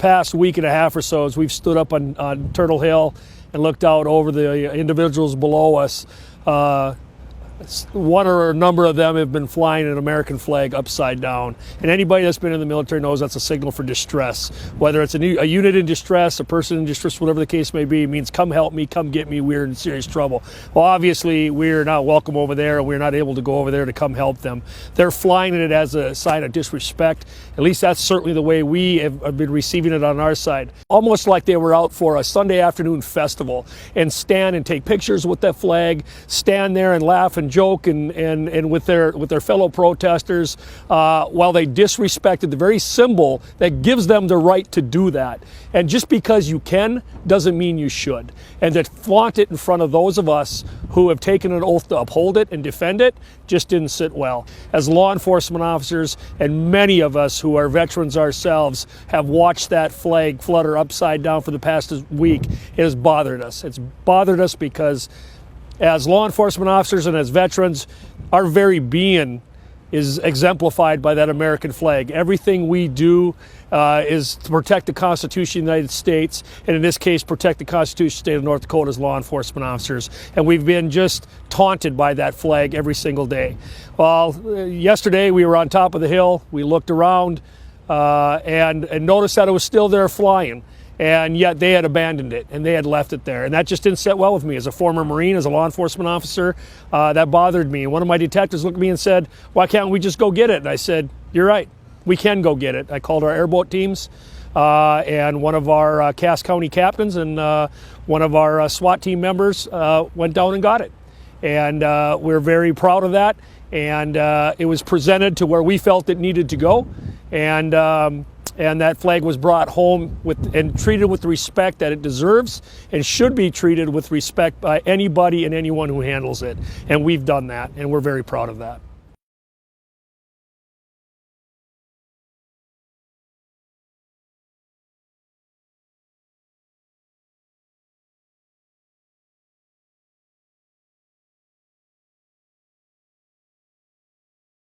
past week and a half or so, as we've stood up on Turtle Hill and looked out over the individuals below us, one or a number of them have been flying an American flag upside down. And anybody that's been in the military knows that's a signal for distress. Whether it's a unit in distress, a person in distress, whatever the case may be, it means come help me, come get me, we're in serious trouble. Well, obviously, we're not welcome over there, and we're not able to go over there to come help them. They're flying it as a sign of disrespect. At least that's certainly the way we have been receiving it on our side. Almost like they were out for a Sunday afternoon festival and stand and take pictures with that flag, stand there and laugh and joke and with their fellow protesters while they disrespected the very symbol that gives them the right to do that. And just because you can doesn't mean you should. And to flaunt it in front of those of us who have taken an oath to uphold it and defend it just didn't sit well. As law enforcement officers, and many of us who are veterans ourselves have watched that flag flutter upside down for the past week, it has bothered us. It's bothered us because as law enforcement officers and as veterans, our very being is exemplified by that American flag. Everything we do is to protect the Constitution of the United States, and in this case, protect the Constitution of the state of North Dakota as law enforcement officers. And we've been just taunted by that flag every single day. Well, yesterday we were on top of the hill. We looked around and noticed that it was still there flying. And yet they had abandoned it and they had left it there. And that just didn't sit well with me. As a former Marine, as a law enforcement officer, that bothered me. And one of my detectives looked at me and said, "Why can't we just go get it?" And I said, "You're right, we can go get it." I called our airboat teams and one of our Cass County captains and one of our SWAT team members went down and got it. And we're very proud of that. And it was presented to where we felt it needed to go. And that flag was brought home and treated with the respect that it deserves and should be treated with respect by anybody and anyone who handles it. And we've done that, and we're very proud of that.